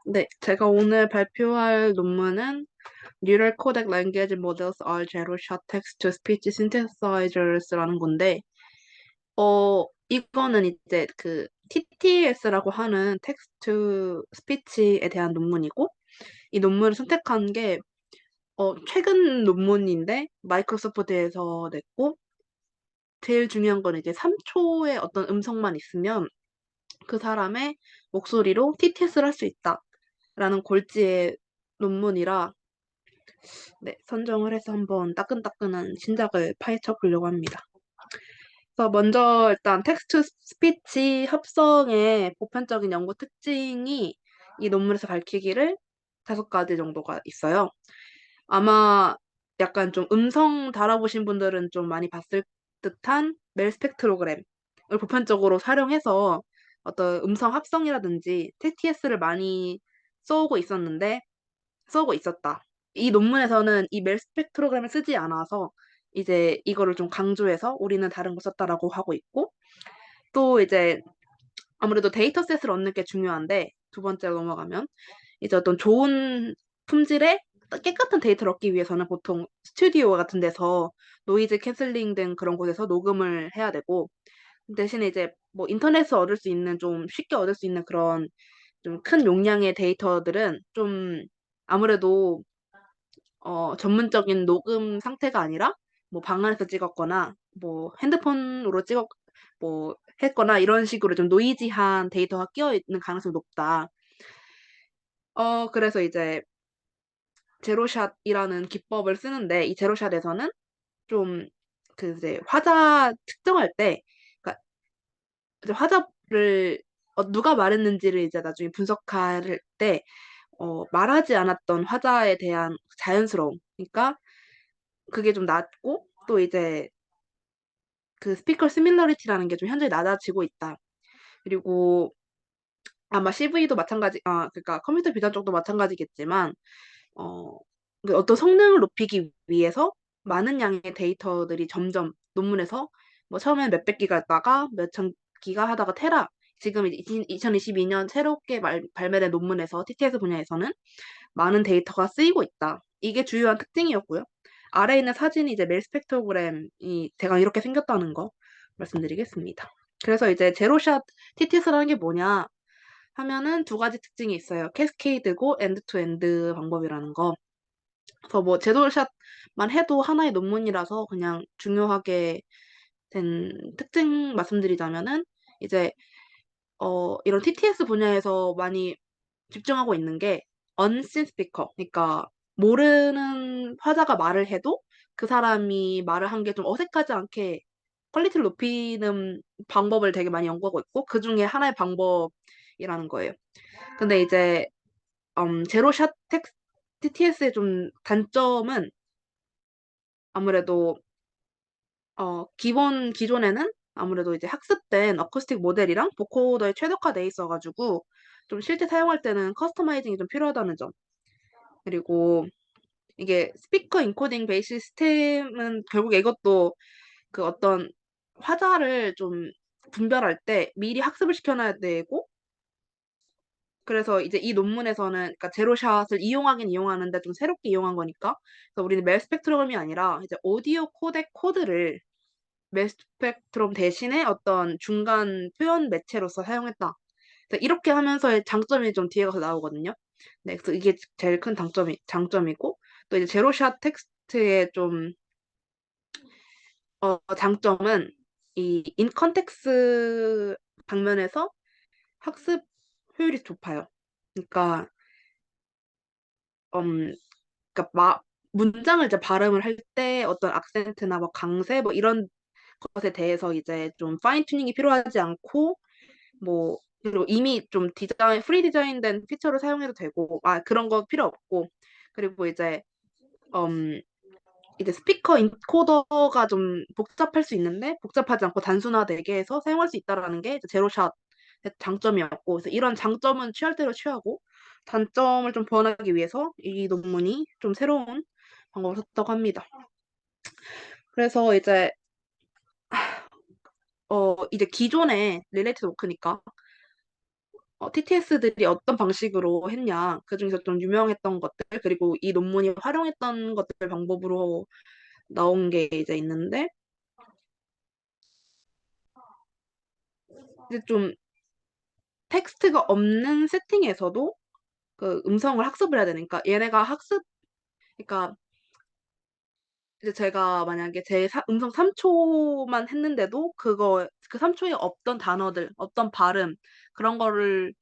네, 제가 오늘 발표할 논문은 Neural Codec Language Models are Zero-Shot Text-to-Speech Synthesizers라는 건데, 이거는 이제 그 TTS라고 하는 Text-to-Speech에 대한 논문이고, 이 논문을 선택한 게, 최근 논문인데, 마이크로소프트에서 냈고, 제일 중요한 건 이제 3초의 어떤 음성만 있으면 그 사람의 목소리로 TTS를 할 수 있다라는 골지의 논문이라 네, 선정을 해서 한번 따끈따끈한 신작을 파헤쳐 보려고 합니다. 그래서 먼저 일단 텍스트 스피치 합성의 보편적인 연구 특징이 이 논문에서 밝히기를 5가지 정도가 있어요. 아마 약간 좀 음성 다뤄보신 분들은 좀 많이 봤을 듯한 멜 스펙트로그램을 보편적으로 활용해서 어떤 음성 합성이라든지 TTS를 많이 써오고 있었는데 써오고 있었다. 이 논문에서는 이 멜 스펙트로그램을 쓰지 않아서 이제 이거를 좀 강조해서 우리는 다른 거 썼다라고 하고 있고 또 이제 아무래도 데이터셋을 얻는 게 중요한데 두 번째로 넘어가면 이제 어떤 좋은 품질의 깨끗한 데이터를 얻기 위해서는 보통 스튜디오 같은 데서 노이즈 캔슬링 등 그런 곳에서 녹음을 해야 되고 대신에 이제 뭐 인터넷에서 얻을 수 있는 좀 쉽게 얻을 수 있는 그런 좀 큰 용량의 데이터들은 좀 아무래도 전문적인 녹음 상태가 아니라 뭐 방 안에서 찍었거나 뭐 핸드폰으로 뭐 했거나 이런 식으로 좀 노이지한 데이터가 끼어 있는 가능성이 높다. 그래서 이제 제로샷이라는 기법을 쓰는데 이 제로샷에서는 좀 그 이제 화자 측정할 때 그러니까 이제 화자를 누가 말했는지를 이제 나중에 분석할 때 말하지 않았던 화자에 대한 자연스러움. 그러니까 그게 좀 낮고 또 이제 그 스피커 시밀러리티라는 게 좀 현저히 낮아지고 있다. 그리고 아마 CV도 그러니까 컴퓨터 비전 쪽도 마찬가지겠지만, 어, 그 어떤 성능을 높이기 위해서 많은 양의 데이터들이 점점 논문에서 뭐 처음엔 몇백 기가였다가 몇천 기가 하다가 테라, 지금 이제 2022년 새롭게 발매된 논문에서 TTS 분야에서는 많은 데이터가 쓰이고 있다. 이게 주요한 특징이었고요. 아래에 있는 사진이 이제 멜 스펙트로그램이 제가 이렇게 생겼다는 거 말씀드리겠습니다. 그래서 이제 제로샷 TTS라는 게 뭐냐 하면은 2가지 특징이 있어요. 캐스케이드고 엔드 투 엔드 방법이라는 거. 그래서 뭐 제로샷만 해도 하나의 논문이라서 그냥 중요하게 된 특징 말씀드리자면은 이제 이런 TTS 분야에서 많이 집중하고 있는 게 unseen speaker. 그러니까 모르는 화자가 말을 해도 그 사람이 말을 한 게 좀 어색하지 않게 퀄리티를 높이는 방법을 되게 많이 연구하고 있고 그 중에 하나의 방법이라는 거예요. 근데 이제 제로샷 텍스트 TTS의 좀 단점은 아무래도 기존에는 아무래도 이제 학습된 어쿠스틱 모델이랑 보코더에 최적화돼 있어가지고 좀 실제 사용할 때는 커스터마이징이 좀 필요하다는 점. 그리고 이게 스피커 인코딩 베이스 시스템은 결국에 이것도 그 어떤 화자를 좀 분별할 때 미리 학습을 시켜놔야 되고 그래서 이제 이 논문에서는 그러니까 제로샷을 이용하긴 이용하는데 좀 새롭게 이용한 거니까 그래서 우리는 멜 스펙트럼이 아니라 이제 오디오 코덱 코드를 멜 스펙트럼 대신에 어떤 중간 표현 매체로서 사용했다. 그래서 이렇게 하면서의 장점이 좀 뒤에 가서 나오거든요. 네, 그래서 이게 제일 큰 장점이고 또 이제 제로샷 텍스트의 좀 장점은 이 인컨텍스 방면에서 학습 효율이 높아요. 그러니까 음, 그러니까 문장을 이제 발음을 할 때 어떤 악센트나 뭐 강세 뭐 이런 것에 대해서 이제 좀 파인 튜닝이 필요하지 않고 뭐 그리고 이미 좀 프리 디자인된 피처를 사용해도 되고 그런 거 필요 없고 그리고 이제 스피커 인코더가 좀 복잡할 수 있는데 복잡하지 않고 단순화되게 해서 사용할 수 있다라는 게 이제 제로샷의 장점이었고 그래서 이런 장점은 취할 대로 취하고 단점을 좀 보완하기 위해서 이 논문이 좀 새로운 방법을 썼다고 합니다. 그래서 이제 기존의 릴레이티드 워크니까 TTS들이 어떤 방식으로 했냐, 그중에서 좀 유명했던 것들, 그리고 이 논문이 활용했던 것들 방법으로 나온 게 이제 있는데, 이제 좀 텍스트가 없는 세팅에서도 그 음성을 학습을 해야 되니까 얘네가 그러니까 이제 제가 만약에 음성 3초만 했는데도 그 3초에 없던 단어들, 어떤 발음, 그런 거를,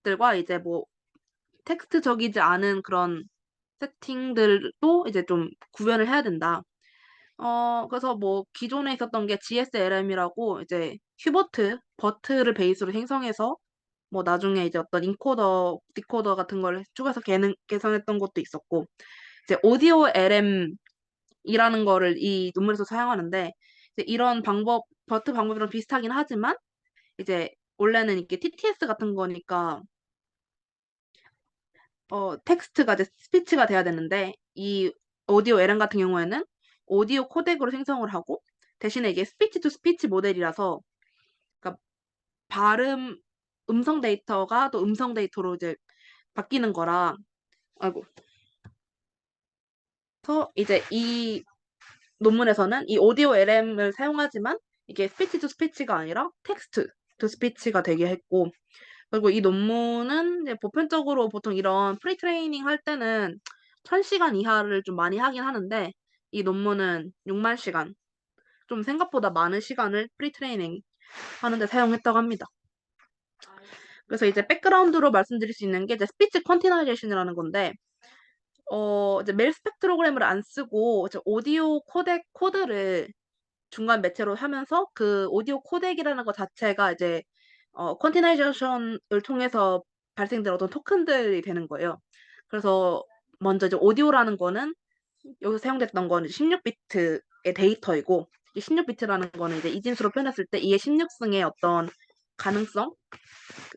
들과 이제 뭐 텍스트적이지 않은 그런 세팅들도 이제 좀 구별을 해야 된다. 그래서 뭐 기존에 있었던 게 GSLM이라고 이제 버트를 베이스로 생성해서 뭐 나중에 이제 어떤 인코더, 디코더 같은 걸 추가해서 개선했던 것도 있었고, 이제 오디오 LM이라는 거를 이 논문에서 사용하는데, 이제 이런 버트 방법이랑 비슷하긴 하지만, 이제 원래는 이게 TTS 같은 거니까, 텍스트가 이제 스피치가 돼야 되는데, 이 오디오 LM 같은 경우에는 오디오 코덱으로 생성을 하고, 대신에 이게 스피치 투 스피치 모델이라서, 그러니까 발음, 음성 데이터가 또 음성 데이터로 이제 바뀌는 거라, 아이고. 그래서 이제 이 논문에서는 이 오디오 LM을 사용하지만 이게 스피치 투 스피치가 아니라 텍스트 투 스피치가 되게 했고, 그리고 이 논문은 이제 보편적으로 보통 이런 프리트레이닝 할 때는 1000시간 이하를 좀 많이 하긴 하는데, 이 논문은 6만 시간, 좀 생각보다 많은 시간을 프리트레이닝 하는데 사용했다고 합니다. 그래서 이제 백그라운드로 말씀드릴 수 있는 게 이제 스피치 퀀티나이제이션이라는 건데, 이제 멜 스펙트로그램을 안 쓰고 이제 오디오 코드를 중간 매체로 하면서 그 오디오 코덱이라는 것 자체가 이제 퀀티나이제이션을 통해서 발생된 어떤 토큰들이 되는 거예요. 그래서 먼저 이제 오디오라는 거는 여기서 사용됐던 거는 16비트의 데이터이고, 이 16비트라는 거는 이제 이진수로 표현했을 때 이의 16승의 어떤 가능성,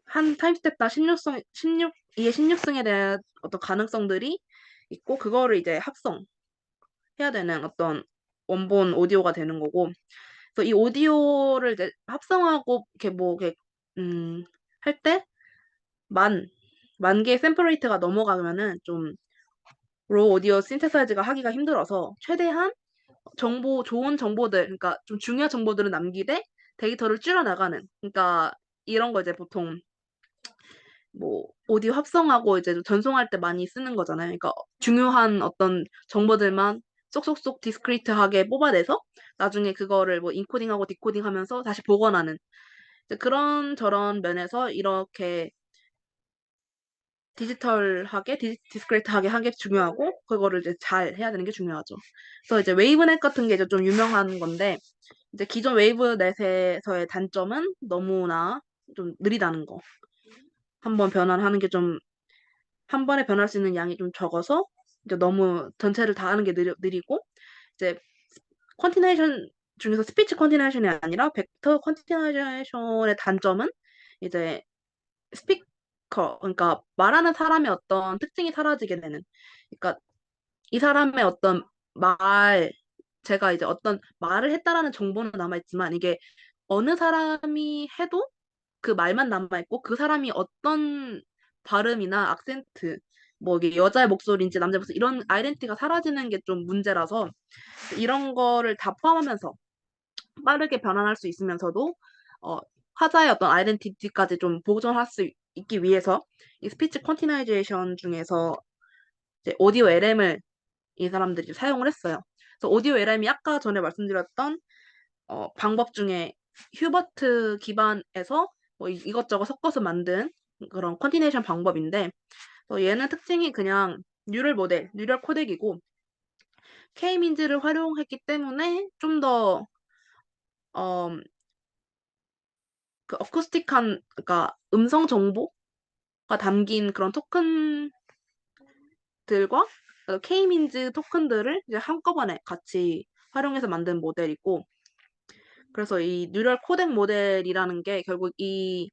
한 타임스텝당 2의 16승에 대한 어떤 가능성들이 있고, 그거를 이제 합성해야 되는 어떤 원본 오디오가 되는 거고, 그래서 이 오디오를 이제 합성하고 이렇게 뭐 이렇게 할 때 만 개의 샘플 레이트가 넘어가면은 좀 로 오디오 신테사이즈가 하기가 힘들어서 최대한 좋은 정보들, 그러니까 좀 중요한 정보들은 남기되 데이터를 줄여나가는, 그러니까 이런 거 이제 보통 뭐 오디오 합성하고 이제 전송할 때 많이 쓰는 거잖아요. 그러니까 중요한 어떤 정보들만 쏙쏙쏙 디스크리트하게 뽑아내서 나중에 그거를 뭐 인코딩하고 디코딩하면서 다시 복원하는, 이제 그런 저런 면에서 이렇게 디스크리트하게 하는 게 중요하고, 그거를 이제 잘 해야 되는 게 중요하죠. 그래서 이제 웨이브넷 같은 게 이제 좀 유명한 건데, 이제 기존 웨이브넷에서의 단점은 너무나 좀 느리다는 거. 한번 변환하는 게 좀, 한 번에 변할 수 있는 양이 좀 적어서 이제 너무 전체를 다 하는 게 느리고, 이제 퀀티네이션 중에서 스피치 퀀티네이션이 아니라 벡터 퀀티네이션의 단점은 이제 그러니까 말하는 사람의 어떤 특징이 사라지게 되는. 그러니까 이 사람의 어떤 말, 제가 이제 어떤 말을 했다라는 정보는 남아있지만 이게 어느 사람이 해도 그 말만 남아있고, 그 사람이 어떤 발음이나 악센트, 뭐 이게 여자의 목소리인지 남자의 목소리, 이런 아이덴티티가 사라지는 게 좀 문제라서, 이런 거를 다 포함하면서 빠르게 변환할 수 있으면서도 어, 화자의 어떤 아이덴티티까지 좀 보존할 수 있기 위해서 이 스피치 퀀티나이제이션 중에서 이제 오디오 LM을 이 사람들이 사용을 했어요. 그래서 오디오 LM이 아까 전에 말씀드렸던 방법 중에 휴버트 기반에서 뭐 이것저것 섞어서 만든 그런 퀀티네이션 방법인데, 얘는 특징이 그냥 뉴럴 코덱이고 K-민즈를 활용했기 때문에 좀 더 그 어쿠스틱한, 그러니까 음성 정보가 담긴 그런 토큰들과 K-민즈 토큰들을 이제 한꺼번에 같이 활용해서 만든 모델이고, 그래서 이 뉴럴 코덱 모델이라는 게 결국 이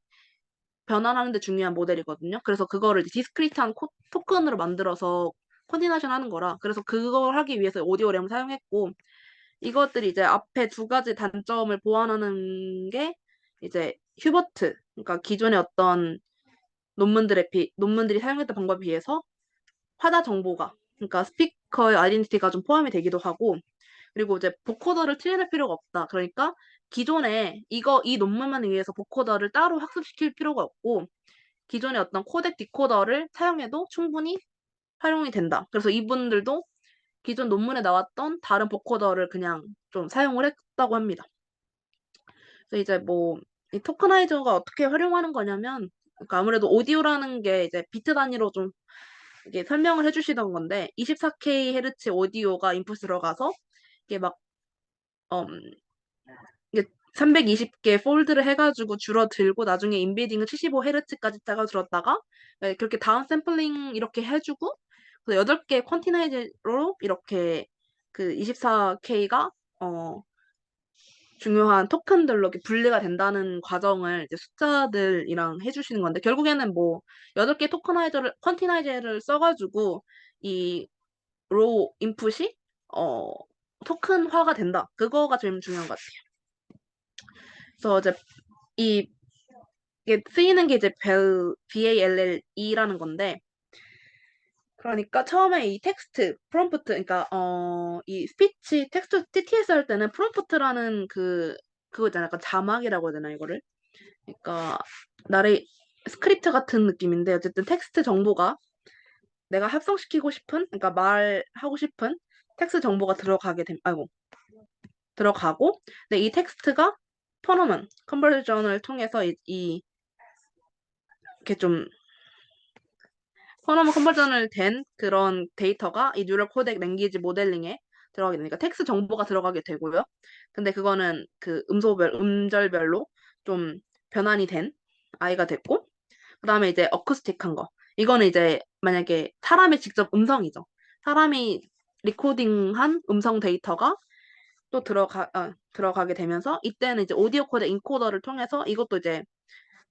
변환하는 데 중요한 모델이거든요. 그래서 그거를 이제 디스크리트한 토큰으로 만들어서 컨디너션 하는 거라, 그래서 그걸 하기 위해서 오디오 램을 사용했고, 이것들이 이제 앞에 두 가지 단점을 보완하는 게 이제 휴버트, 그러니까 기존의 어떤 논문들이 사용했던 방법에 비해서 화자 정보가, 그러니까 스피커의 아이덴티티가 좀 포함이 되기도 하고, 그리고 이제 보코더를 트일할 필요가 없다. 그러니까 기존에 이 논문만 위해서 보코더를 따로 학습시킬 필요가 없고, 기존의 어떤 코덱 디코더를 사용해도 충분히 활용이 된다. 그래서 이분들도 기존 논문에 나왔던 다른 보코더를 그냥 좀 사용을 했다고 합니다. 그래서 이제 뭐, 이 토커나이저가 어떻게 활용하는 거냐면, 그러니까 아무래도 오디오라는 게 이제 비트 단위로 좀 이게 설명을 해주시던 건데, 24KHz 오디오가 인풋 들어가서, 이게 막, 이게 320개 폴드를 해가지고 줄어들고, 나중에 인베딩을 75Hz까지 작아들었다가, 네, 그렇게 다운 샘플링 이렇게 해주고, 그래서 8개 퀀티나이저로 이렇게 그 24K가, 중요한 토큰들로 이렇게 분리가 된다는 과정을 이제 숫자들이랑 해주시는 건데, 결국에는 뭐, 8개 퀀티나이저를 써가지고, 이 로우 인풋이, 어, 토큰화가 된다. 그거가 제일 중요한 것 같아요. 그래서 이제 이, 이게 쓰이는 게 이제 BALLE라는 건데, 그러니까 처음에 이 텍스트, 프롬프트, 그러니까, 이 스피치, 텍스트, TTS 할 때는 프롬프트라는 그거 있잖아요. 약간 자막이라고 해야 되나, 이거를? 그러니까 나의 스크립트 같은 느낌인데 어쨌든 텍스트 정보가 내가 합성시키고 싶은 그러니까 말하고 싶은 텍스트 정보가 들어가고 근데 이 텍스트가 퍼너먼 컨버전을 통해서 이렇게 좀 퍼너먼 컨버전을 된 그런 데이터가 이 뉴럴 코덱 랭귀지 모델링에 들어가게 되니까 텍스트 정보가 들어가게 되고요. 근데 그거는 그 음절별로 좀 변환이 된 아이가 됐고 그다음에 이제 어쿠스틱한 거. 이거는 이제 만약에 사람의 직접 음성이죠. 사람이 리코딩한 음성 데이터가 또 들어가게 되면서 이때는 이제 오디오 코드 인코더를 통해서 이것도 이제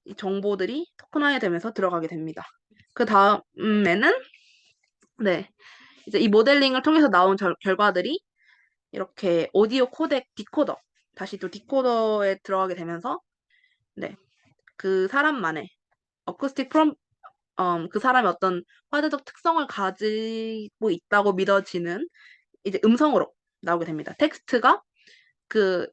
이 정보들이 토큰화해 되면서 들어가게 됩니다. 그 다음에는 네 이제 이 모델링을 통해서 나온 결과들이 이렇게 오디오 코덱 디코더 다시 또 디코더에 들어가게 되면서 네 그 사람만의 어쿠스틱 그 사람이 어떤 화제적 특성을 가지고 있다고 믿어지는 이제 음성으로 나오게 됩니다.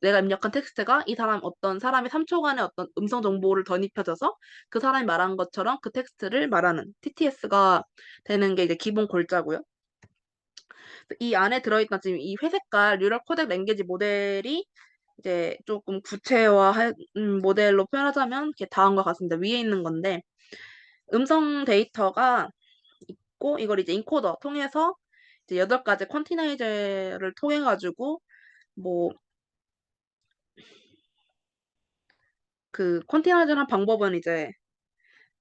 내가 입력한 텍스트가 어떤 사람의 3초간의 어떤 음성 정보를 덧입혀져서 그 사람이 말한 것처럼 그 텍스트를 말하는 TTS가 되는 게 이제 기본 골자고요. 이 안에 들어있던 지금 이 회색깔 뉴럴 코덱 랭귀지 모델이 이제 조금 구체화한 모델로 표현하자면 이렇게 다음과 같습니다. 위에 있는 건데 음성 데이터가 있고 이걸 이제 인코더 통해서 이제 8가지 퀀티나이저를 통해 가지고 뭐 그 퀀티나이저란 방법은 이제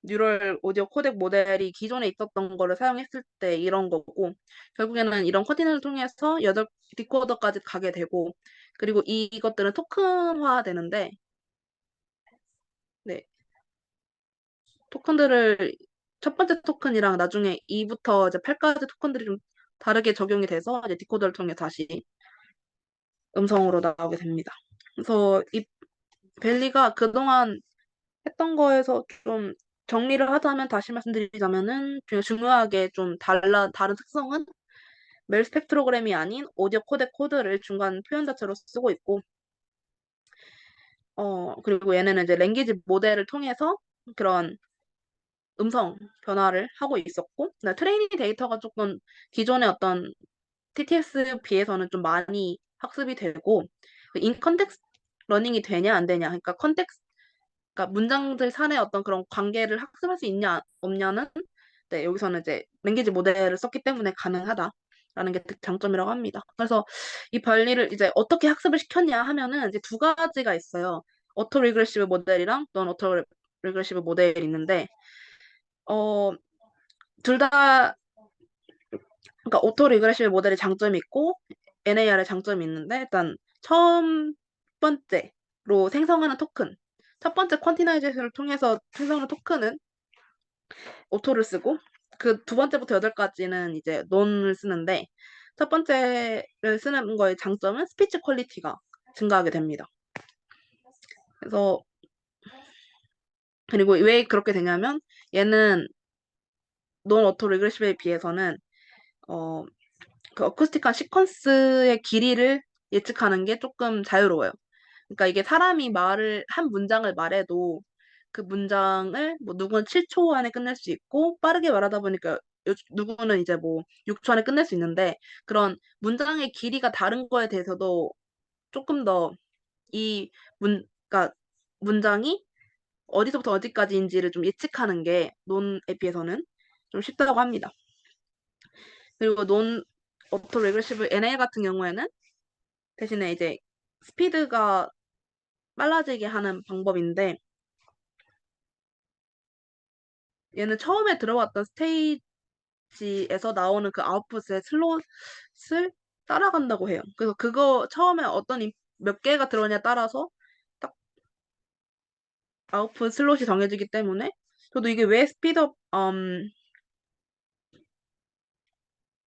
뉴럴 오디오 코덱 모델이 기존에 있었던 거를 사용했을 때 이런 거고 결국에는 이런 퀀티나이저를 통해서 8디코더까지 가게 되고 그리고 이것들은 토큰화 되는데 네. 토큰들을 첫 번째 토큰이랑 나중에 2부터 이제 8까지 토큰들이 좀 다르게 적용이 돼서 이제 디코더를 통해 다시 음성으로 나오게 됩니다. 그래서 이 벨리가 그동안 했던 거에서 좀 정리를 하자면 다시 말씀드리자면은 중요하게 좀 다른 특성은 멜 스펙트로그램이 아닌 오디오 코덱 코드를 중간 표현 자체로 쓰고 있고 그리고 얘네는 이제 랭귀지 모델을 통해서 그런 음성 변화를 하고 있었고 트레이닝 데이터가 조금 기존의 어떤 TTS 비해서는 좀 많이 학습이 되고 인 컨텍스트 러닝이 되냐 안 되냐 그러니까 그러니까 문장들 사이의 어떤 그런 관계를 학습할 수 있냐 없냐는 네, 여기서는 이제 랭귀지 모델을 썼기 때문에 가능하다라는 게 장점이라고 합니다. 그래서 이 변리를 이제 어떻게 학습을 시켰냐 하면은 이제 두 가지가 있어요. 오토 리그레시브 모델이랑 넌 오토 리그레시브 모델이 있는데 어, 둘 다 그러니까 오토 리그레시브 모델의 장점이 있고 NAR의 장점이 있는데 일단 번째로 생성하는 토큰 첫 번째 퀀티나이제이션을 통해서 생성하는 토큰은 오토를 쓰고 그 두 번째부터 8가지는 이제 논을 쓰는데 첫 번째를 쓰는 거의 장점은 스피치 퀄리티가 증가하게 됩니다. 그래서 그리고 왜 그렇게 되냐면 얘는 논 오토 리그레시브에 비해서는 어, 그 어쿠스틱한 시퀀스의 길이를 예측하는 게 조금 자유로워요. 그러니까 이게 사람이 말을 한 문장을 말해도 그 문장을 뭐 누구는 7초 안에 끝낼 수 있고 빠르게 말하다 보니까 누구는 이제 뭐 6초 안에 끝낼 수 있는데 그런 문장의 길이가 다른 거에 대해서도 조금 더 이 그러니까 문장이 어디서부터 어디까지인지를 좀 예측하는 게 논에 비해서는 좀 쉽다고 합니다. 그리고 논 오토 레그레시브 NL 같은 경우에는 대신에 이제 스피드가 빨라지게 하는 방법인데 얘는 처음에 들어갔던 스테이지에서 나오는 그 아웃풋의 슬롯을 따라간다고 해요. 그래서 그거 처음에 몇 개가 들어오냐에 따라서 딱 아웃풋 슬롯이 정해지기 때문에 저도 이게 왜 스피드업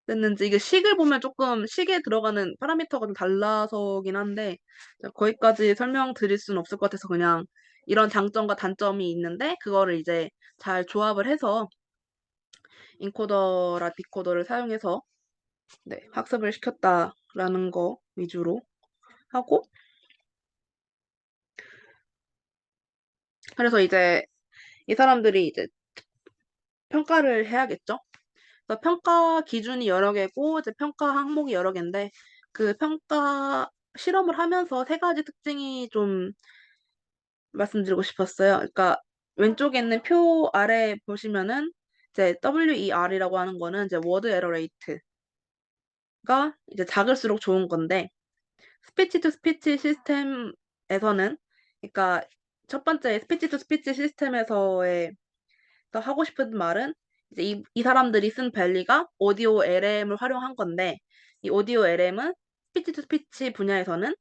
됐는지 이게 식을 보면 조금 식에 들어가는 파라미터가 좀 달라서긴 한데 거기까지 설명드릴 수는 없을 것 같아서 그냥 이런 장점과 단점이 있는데 그거를 이제 잘 조합을 해서 인코더라 디코더를 사용해서 네, 학습을 시켰다라는 거 위주로 하고 그래서 이제 이 사람들이 이제 평가를 해야겠죠. 그래서 평가 기준이 여러 개고 이제 평가 항목이 여러 개인데 그 평가 실험을 하면서 세 가지 특징이 좀 말씀드리고 싶었어요. 그러니까 왼쪽에 있는 표 아래 보시면은 이제 WER이라고 하는 거는 이제 워드 에러 레이트가 이제 작을수록 좋은 건데 스피치 투 스피치 시스템에서는 그러니까 첫 번째 스피치 투 스피치 시스템에서의 더 하고 싶은 말은 이제 이 사람들이 쓴 밸리가 오디오 LM을 활용한 건데 이 오디오 LM은 스피치 투 스피치 분야에서는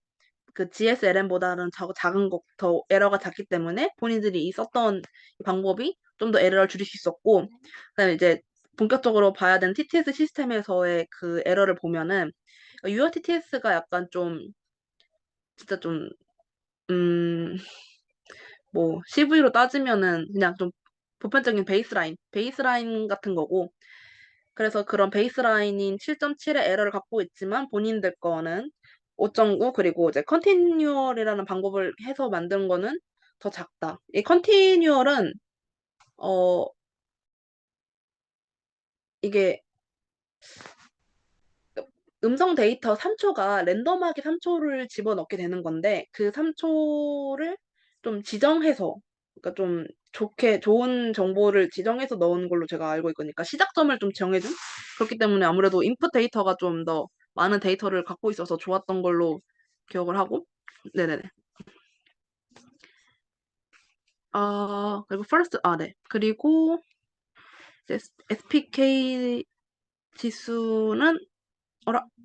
그 GSLM보다는 작은 거, 더 에러가 작기 때문에 본인들이 썼던 방법이 좀 더 에러를 줄일 수 있었고, 그다음에 이제 본격적으로 봐야 되는 TTS 시스템에서의 그 에러를 보면은 유어 TTS가 약간 좀 진짜 좀 음, 뭐 CV로 따지면은 그냥 좀 보편적인 베이스라인 같은 거고, 그래서 그런 베이스라인인 7.7의 에러를 갖고 있지만 본인들 거는 5.9 그리고 이제 컨티뉴얼이라는 방법을 해서 만든 거는 더 작다. 이 컨티뉴얼은 어 이게 음성 데이터 3초가 랜덤하게 3초를 집어넣게 되는 건데 그 3초를 좀 지정해서 그러니까 좀 좋은 정보를 지정해서 넣은 걸로 제가 알고 있거니까 시작점을 좀 정해준 그렇기 때문에 아무래도 인풋 데이터가 좀 더 많은 데이터를 갖고 있어서 좋았던 걸로 기억을 하고 네네네 그리고 네 그리고 이제 SPK 지수는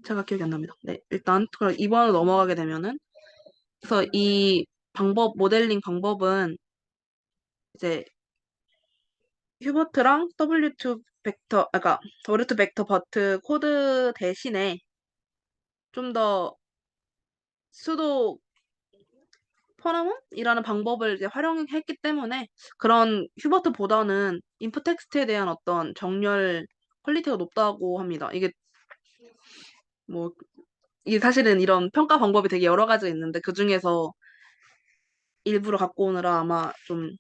제가 기억이 안 납니다. 네 일단 그럼 2번으로 넘어가게 되면은 그래서 이 모델링 방법은 이제 휴버트랑 W2 벡터, 아까 W2 벡터 버트 코드 대신에 좀 더 수도 퍼나몬이라는 방법을 이제 활용했기 때문에 그런 휴버트보다는 인풋 텍스트에 대한 어떤 정렬 퀄리티가 높다고 합니다. 뭐, 이게 사실은 이런 평가 방법이 되게 여러 가지가 있는데 그 중에서 일부러 갖고 오느라 아마 좀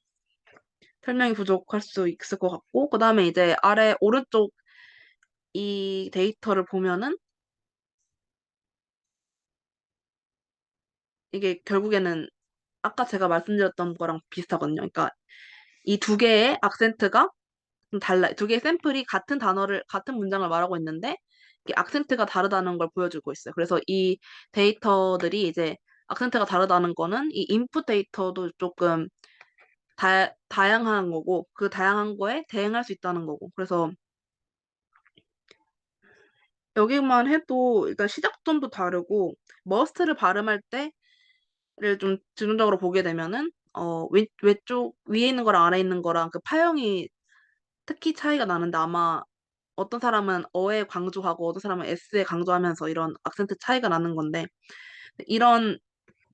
설명이 부족할 수 있을 것 같고, 그 다음에 이제 아래 오른쪽 이 데이터를 보면은 이게 결국에는 아까 제가 말씀드렸던 거랑 비슷하거든요. 그러니까 이 두 개의 악센트가 좀 두 개의 샘플이 같은 문장을 말하고 있는데 이게 악센트가 다르다는 걸 보여주고 있어요. 그래서 이 데이터들이 이제 악센트가 다르다는 거는 이 인풋 데이터도 조금 다양한 거고 그 다양한 거에 대응할 수 있다는 거고 그래서 여기만 해도 일단 시작점도 다르고 머스트를 발음할 때를 좀 집중적으로 보게 되면은 왼쪽 위에 있는 거랑 아래 있는 거랑 그 파형이 특히 차이가 나는데 아마 어떤 사람은 어에 강조하고 어떤 사람은 s에 강조하면서 이런 악센트 차이가 나는 건데 이런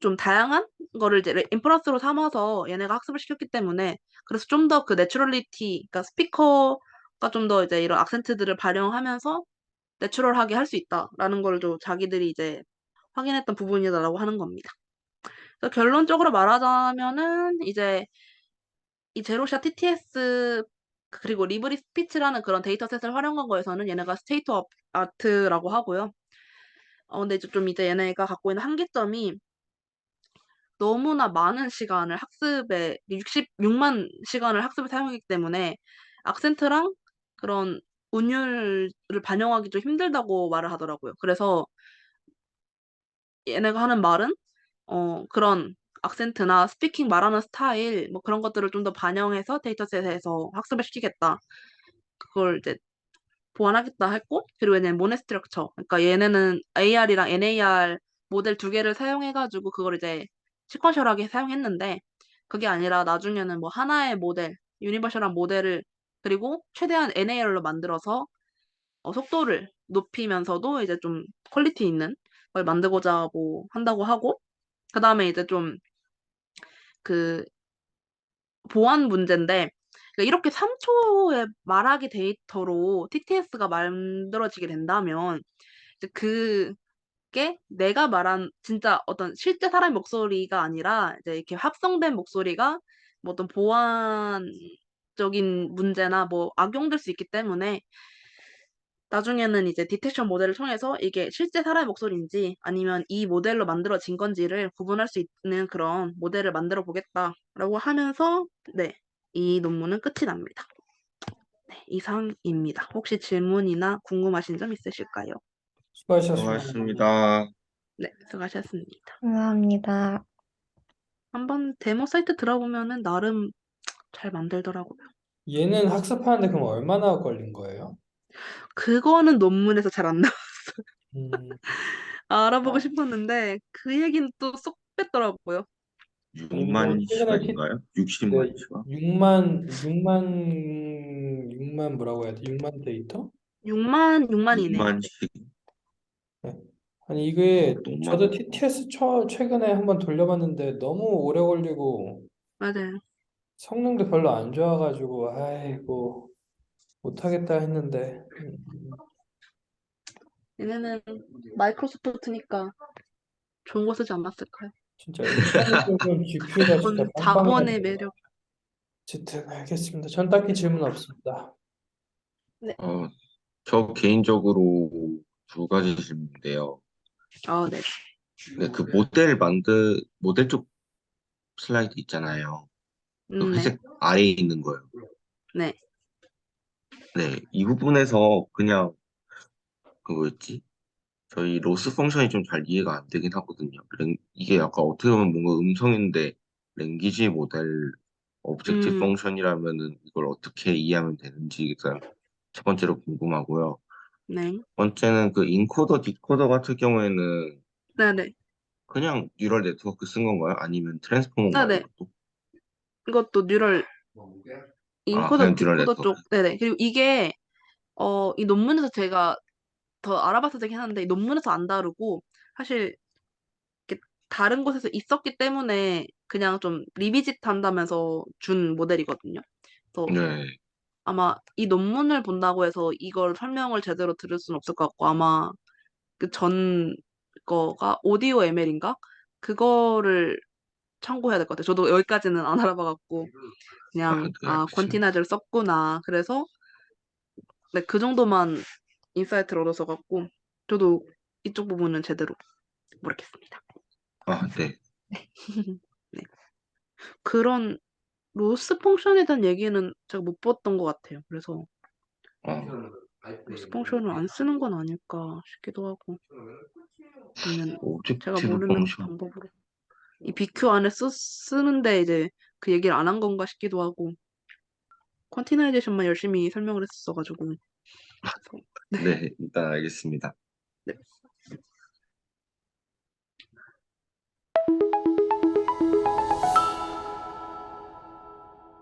좀 다양한 거를 이제 인퍼런스로 삼아서 얘네가 학습을 시켰기 때문에 그래서 좀 더 그 내추럴리티, 그러니까 스피커가 좀 더 이제 이런 악센트들을 발영하면서 내추럴하게 할 수 있다라는 걸 좀 자기들이 이제 확인했던 부분이다라고 하는 겁니다. 그래서 결론적으로 말하자면은 이제 이 제로샷 TTS 그리고 리브리 스피치라는 그런 데이터셋을 활용한 거에서는 얘네가 스테이트 오브 아트라고 하고요. 근데 이제 좀 이제 얘네가 갖고 있는 한계점이 너무나 많은 시간을 학습에 66만 시간을 학습에 사용하기 때문에 악센트랑 그런 운율을 반영하기 좀 힘들다고 말을 하더라고요. 그래서 얘네가 하는 말은 그런 악센트나 스피킹 말하는 스타일 뭐 그런 것들을 좀 더 반영해서 데이터셋에서 학습을 시키겠다. 그걸 이제 보완하겠다 했고 그리고 얘네는 모노스트럭처 그러니까 얘네는 AR이랑 NAR 모델 두 개를 사용해가지고 그걸 이제 시퀀셜하게 사용했는데 그게 아니라 나중에는 뭐 하나의 모델 유니버셜한 모델을 그리고 최대한 NAR로 만들어서 속도를 높이면서도 이제 좀 퀄리티 있는 걸 만들고자 뭐 한다고 하고 그 다음에 이제 좀 그 보안 문제인데 그러니까 이렇게 3초의 말하기 데이터로 TTS가 만들어지게 된다면 이제 그게 내가 말한 진짜 어떤 실제 사람의 목소리가 아니라 이제 이렇게 합성된 목소리가 뭐 어떤 보안적인 문제나 뭐 악용될 수 있기 때문에 나중에는 이제 디텍션 모델을 통해서 이게 실제 사람의 목소리인지 아니면 이 모델로 만들어진 건지를 구분할 수 있는 그런 모델을 만들어 보겠다라고 하면서 네, 이 논문은 끝이 납니다. 네, 이상입니다. 혹시 질문이나 궁금하신 점 있으실까요? 수고하셨습니다. 수고하셨습니다. 네, 수고하셨습니다. 감사합니다. 한번 데모 사이트 들어보면은 나름 잘 만들더라고요. 얘는 학습하는데 그럼 얼마나 걸린 거예요? 그거는 논문에서 잘 안 나와. 음, 알아보고 싶었는데 그 얘기는 또 쏙 뺐더라고요. 아니 뭐 6만 최근에 시간인가요? 60만 네, 시간? 6만 뭐라고 해야 돼? 6만 데이터? 6만이네요. 6만 네. 시간. 네. 아니 이게 너무 저도 많다. TTS 최근에 한번 돌려봤는데 너무 오래 걸리고 맞아요. 성능도 별로 안 좋아가지고 아이고 못하겠다 했는데 얘네는 마이크로소프트니까 좋은 거 쓰지 않았을까요? 진짜 인터넷 쪽은 GPU가 진짜 그건 자본의 빵빵해서 매력. 어쨌든 알겠습니다. 전 딱히 질문 없습니다. 네. 어, 저 개인적으로 두 가지 질문인데요. 네. 네, 그 모델 쪽 슬라이드 있잖아요. 그 네. 회색 아래에 있는 거요. 네. 네, 이 부분에서 그냥 그거였지? 저희 로스 펑션이 좀 잘 이해가 안 되긴 하거든요. 이게 약간 어떻게 보면 뭔가 음성인데 랭귀지 모델 오브젝트 음, 펑션이라면은 이걸 어떻게 이해하면 되는지 일단 첫 번째로 궁금하고요. 네. 번째는 그 인코더, 디코더 같은 경우에는 네네. 그냥 뉴럴 네트워크 쓴 건가요? 아니면 트랜스포머인가요, 네네. 이것도? 이것도 뉴럴, 아, 인코더, 그냥 뉴럴 디코더 네트워크. 쪽. 네네. 그리고 이게, 이 논문에서 제가 더 알아봐서 되긴 하는데, 이 논문에서 안 다루고, 사실, 이렇게 다른 곳에서 있었기 때문에 그냥 좀 리비짓 한다면서 준 모델이거든요. 그래서 네. 아마 이 논문을 본다고 해서 이걸 설명을 제대로 들을 수는 없을 것 같고, 아마 그 전 거가 오디오 ML인가? 그거를 참고해야 될 것 같아요. 저도 여기까지는 안 알아봐갖고 아, 그냥 네, 알겠습니다. 퀀티나이저를 썼구나. 그래서 네, 그 정도만 인사이트를 얻어서 갖고 저도 이쪽 부분은 제대로 모르겠습니다. 아, 네. 네. 그런 로스 펑션에 대한 얘기는 제가 못 봤던 것 같아요. 그래서 어, 로스 펑션을 안 쓰는 건 아닐까 싶기도 하고 아니면 제가 오브젝티브 모르는 펑션. 방법으로 이 BQ 안에 쓰는데 이제 그 얘기를 안 한 건가 싶기도 하고 퀀티나이제이션만 열심히 설명을 했었어가지고 그래서 네. 네, 일단 알겠습니다. 네.